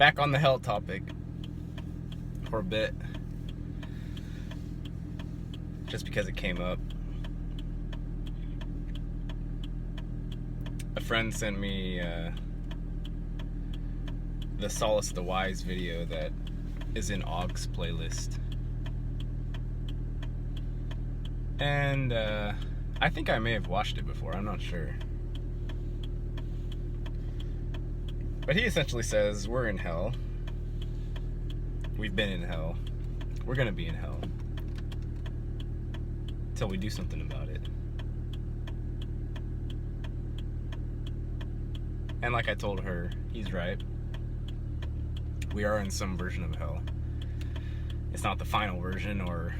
back on the hell topic for a bit, just because it came up. A friend sent me the Solace the Wise video that is in Aug's playlist. And I think I may have watched it before, I'm not sure. But he essentially says, we're in hell. We've been in hell. We're gonna be in hell. Until we do something about it. And like I told her, he's right. We are in some version of hell. It's not the final version or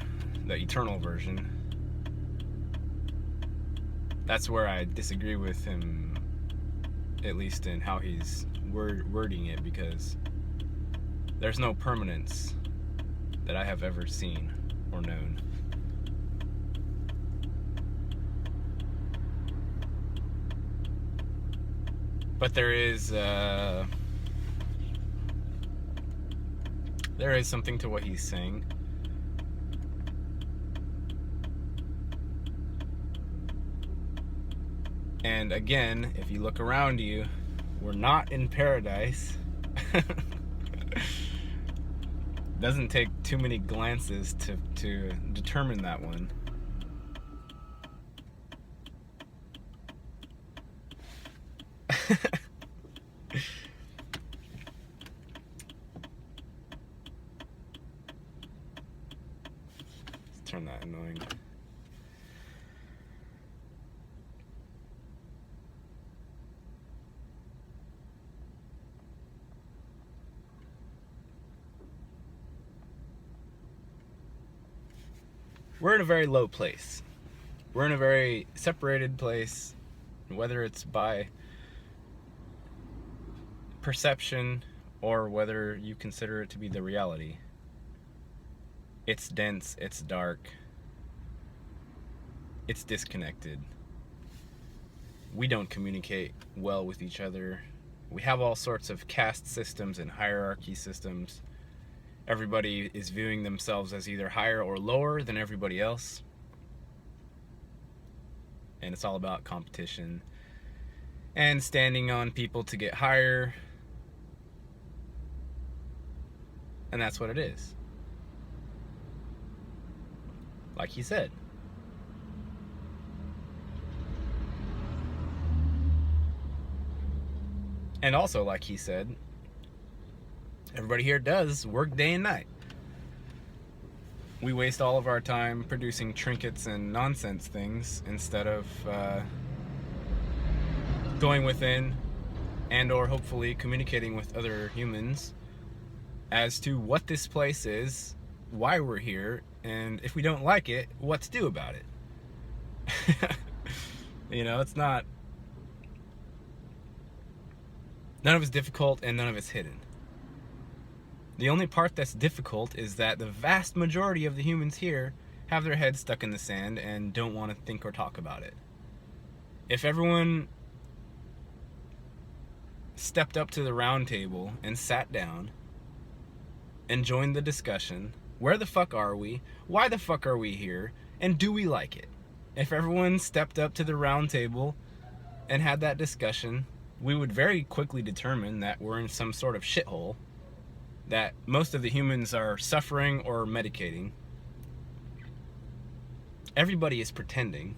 the eternal version. That's where I disagree with him, at least in how he's wording it, because there's no permanence that I have ever seen or known. But there is something to what he's saying. And again, if you look around you, we're not in paradise. Doesn't take too many glances to determine that one. Let's turn that annoying. We're in a very low place. We're in a very separated place, whether it's by perception or whether you consider it to be the reality. It's dense, it's dark, it's disconnected. We don't communicate well with each other. We have all sorts of caste systems and hierarchy systems. Everybody is viewing themselves as either higher or lower than everybody else. And it's all about competition and standing on people to get higher. And that's what it is. Like he said. And also, like he said, everybody here does work day and night. We waste all of our time producing trinkets and nonsense things instead of going within and or hopefully communicating with other humans as to what this place is, why we're here, and if we don't like it, what to do about it. You know, it's not... None of it's difficult and none of it's hidden. The only part that's difficult is that the vast majority of the humans here have their heads stuck in the sand and don't want to think or talk about it. If everyone stepped up to the round table and sat down and joined the discussion, where the fuck are we? Why the fuck are we here? And do we like it? If everyone stepped up to the round table and had that discussion, we would very quickly determine that we're in some sort of shithole, that most of the humans are suffering or medicating. Everybody is pretending.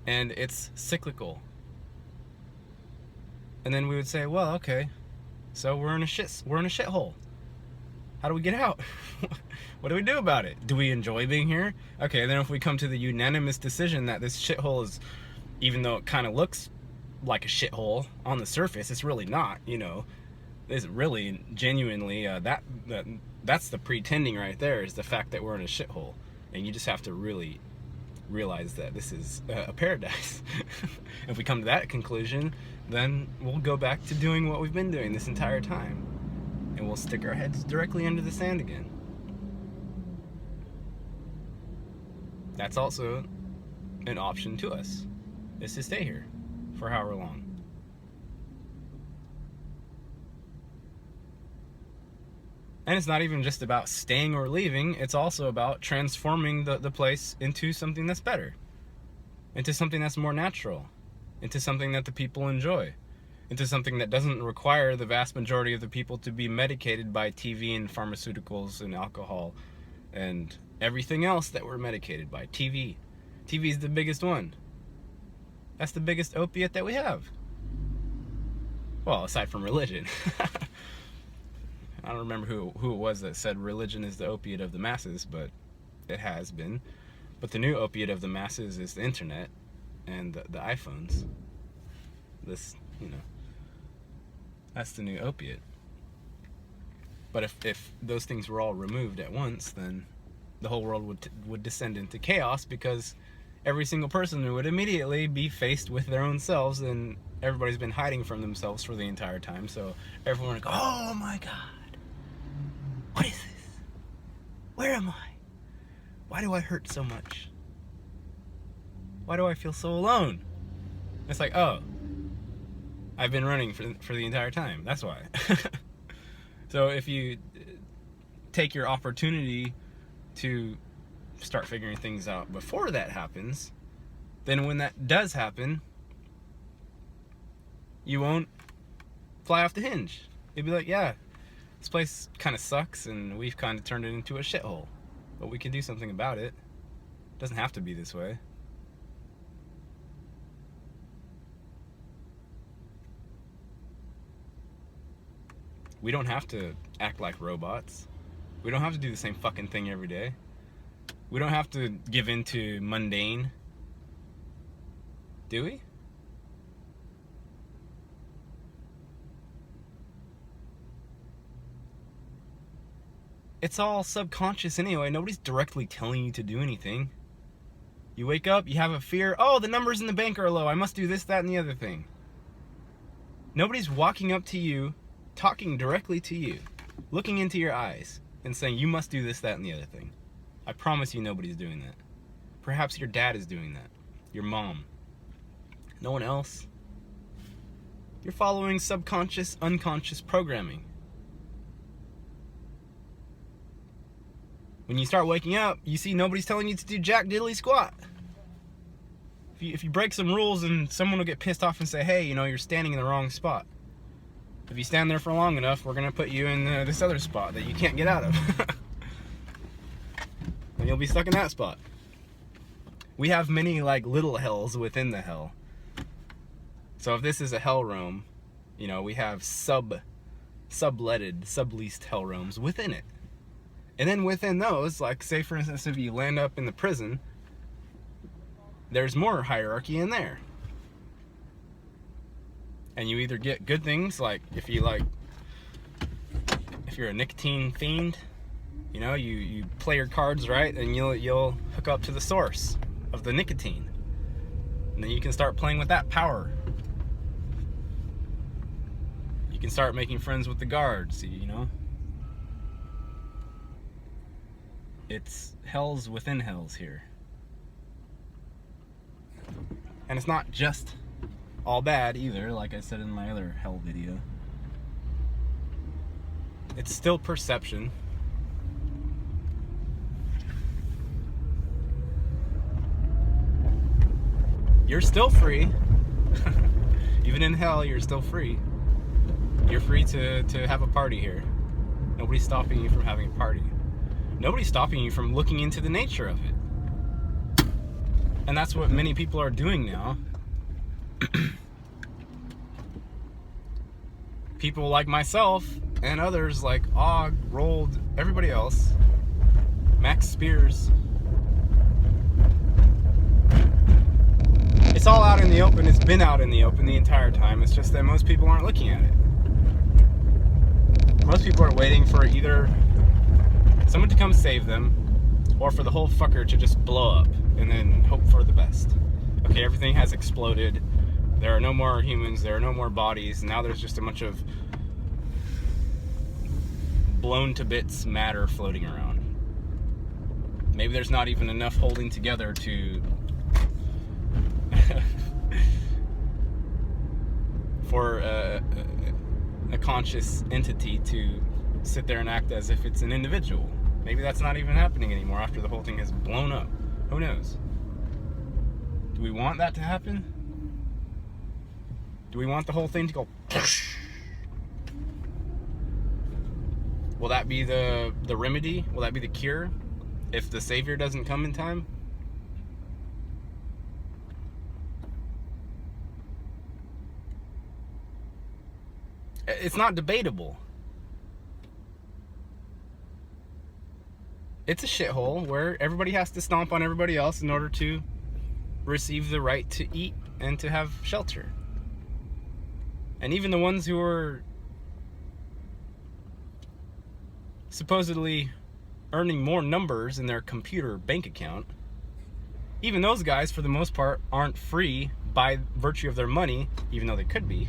And it's cyclical. And then we would say, well, okay, so we're in a shithole. How do we get out? What do we do about it? Do we enjoy being here? Okay, then if we come to the unanimous decision that this shithole is, even though it kind of looks like a shithole on the surface, it's really not, you know. It's really genuinely that's the pretending right there, is the fact that we're in a shithole. And you just have to really realize that this is a paradise. If we come to that conclusion, then we'll go back to doing what we've been doing this entire time, and we'll stick our heads directly under the sand again. That's also an option to us, is to stay here for however long. And it's not even just about staying or leaving, it's also about transforming the place into something that's better, into something that's more natural, into something that the people enjoy, into something that doesn't require the vast majority of the people to be medicated by TV and pharmaceuticals and alcohol and everything else that we're medicated by. TV is the biggest one. That's the biggest opiate that we have. Well, aside from religion. I don't remember who it was that said religion is the opiate of the masses, but it has been. But the new opiate of the masses is the internet and the iPhones. This, that's the new opiate. But if those things were all removed at once, then the whole world would descend into chaos, because every single person would immediately be faced with their own selves, and everybody's been hiding from themselves for the entire time. So everyone would go, oh my God. What is this? Where am I? Why do I hurt so much? Why do I feel so alone? It's like, oh, I've been running for the entire time. That's why. So if you take your opportunity to start figuring things out before that happens, then when that does happen, you won't fly off the hinge. You'll be like, yeah, this place kind of sucks and we've kind of turned it into a shithole, but we can do something about it. It doesn't have to be this way. We don't have to act like robots. We don't have to do the same fucking thing every day. We don't have to give in to mundane. Do we? It's all subconscious anyway. Nobody's directly telling you to do anything. You wake up, you have a fear. Oh, the numbers in the bank are low. I must do this, that, and the other thing. Nobody's walking up to you, talking directly to you, looking into your eyes, and saying, you must do this, that, and the other thing. I promise you nobody's doing that. Perhaps your dad is doing that. Your mom. No one else. You're following subconscious, unconscious programming. When you start waking up, you see nobody's telling you to do jack diddly squat. If you break some rules, and someone will get pissed off and say, hey, you're standing in the wrong spot. If you stand there for long enough, we're going to put you in this other spot that you can't get out of. And you'll be stuck in that spot. We have many little hells within the hell. So if this is a hell realm, we have subleased hell realms within it. And then within those, say for instance, if you land up in the prison, there's more hierarchy in there. And you either get good things, if you're a nicotine fiend, you play your cards right, and you'll hook up to the source of the nicotine. And then you can start playing with that power. You can start making friends with the guards, It's hells within hells here. And it's not just all bad either, like I said in my other hell video. It's still perception. You're still free. Even in hell, you're still free. You're free to have a party here. Nobody's stopping you from having a party. Nobody's stopping you from looking into the nature of it. And that's what many people are doing now. People like myself and others like Og, Rold, everybody else, Max Spears. It's all out in the open. It's been out in the open the entire time. It's just that most people aren't looking at it. Most people are waiting for either someone to come save them, or for the whole fucker to just blow up and then hope for the best. Okay, everything has exploded. There are no more humans. There are no more bodies. Now there's just a bunch of blown to bits matter floating around. Maybe there's not even enough holding together to for a conscious entity to sit there and act as if it's an individual. Maybe that's not even happening anymore after the whole thing has blown up. Who knows? Do we want that to happen? Do we want the whole thing to go? Will that be the remedy? Will that be the cure if the savior doesn't come in time? It's not debatable. It's a shithole where everybody has to stomp on everybody else in order to receive the right to eat and to have shelter. And even the ones who are supposedly earning more numbers in their computer bank account, even those guys, for the most part, aren't free by virtue of their money, even though they could be,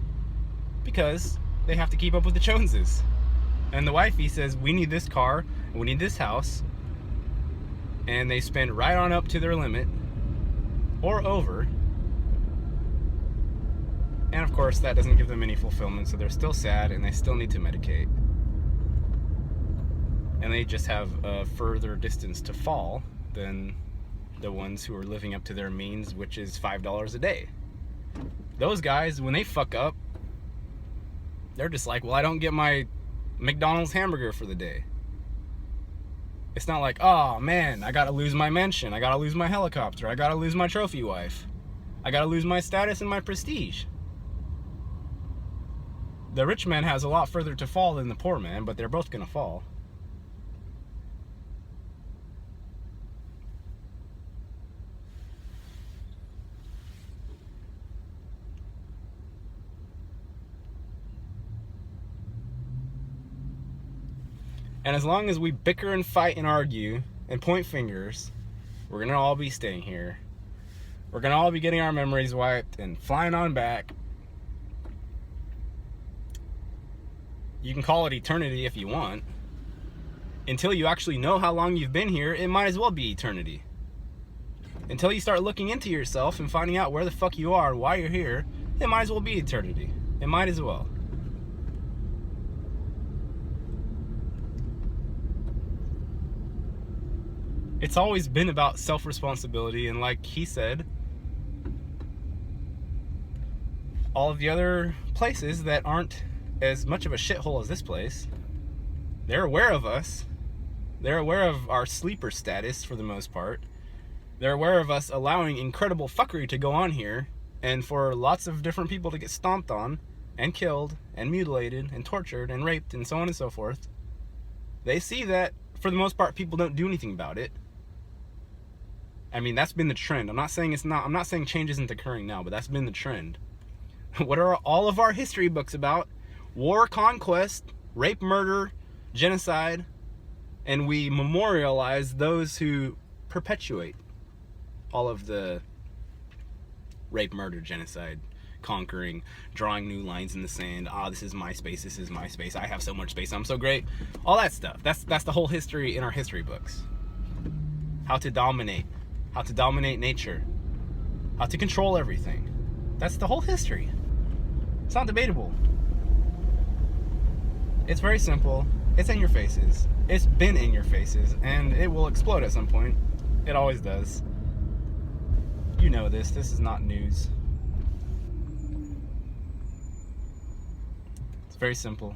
because they have to keep up with the Joneses. And the wifey says, we need this car, we need this house, and they spend right on up to their limit, or over. And of course, that doesn't give them any fulfillment, so they're still sad, and they still need to medicate. And they just have a further distance to fall than the ones who are living up to their means, which is $5 a day. Those guys, when they fuck up, they're just like, well, I don't get my McDonald's hamburger for the day. It's not like, oh man, I gotta lose my mansion, I gotta lose my helicopter, I gotta lose my trophy wife, I gotta lose my status and my prestige. The rich man has a lot further to fall than the poor man, but they're both gonna fall. And as long as we bicker and fight and argue and point fingers, we're gonna all be staying here. We're gonna all be getting our memories wiped and flying on back. You can call it eternity if you want. Until you actually know how long you've been here, it might as well be eternity. Until you start looking into yourself and finding out where the fuck you are and why you're here, it might as well be eternity. It might as well. It's always been about self-responsibility, and like he said, all of the other places that aren't as much of a shithole as this place, they're aware of us. They're aware of our sleeper status for the most part. They're aware of us allowing incredible fuckery to go on here, and for lots of different people to get stomped on and killed and mutilated and tortured and raped and so on and so forth. They see that for the most part people don't do anything about it. I mean, that's been the trend. I'm not saying change isn't occurring now, but that's been the trend. What are all of our history books about? War, conquest, rape, murder, genocide, and we memorialize those who perpetuate all of the rape, murder, genocide, conquering, drawing new lines in the sand. This is my space, this is my space, I have so much space, I'm so great. All that stuff. That's the whole history in our history books. How to dominate nature, how to control everything. That's the whole history. It's not debatable. It's very simple. It's in your faces. It's been in your faces, and it will explode at some point. It always does. You know this. This is not news. It's very simple.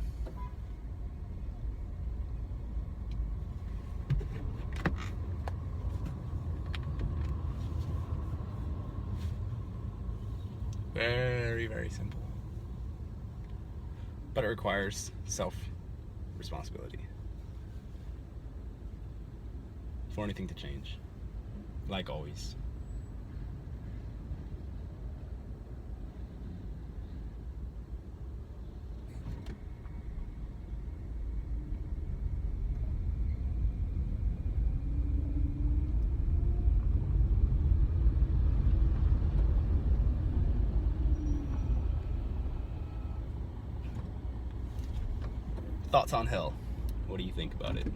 Very, very simple. But it requires self-responsibility for anything to change, like always. Thoughts on hell? What do you think about it?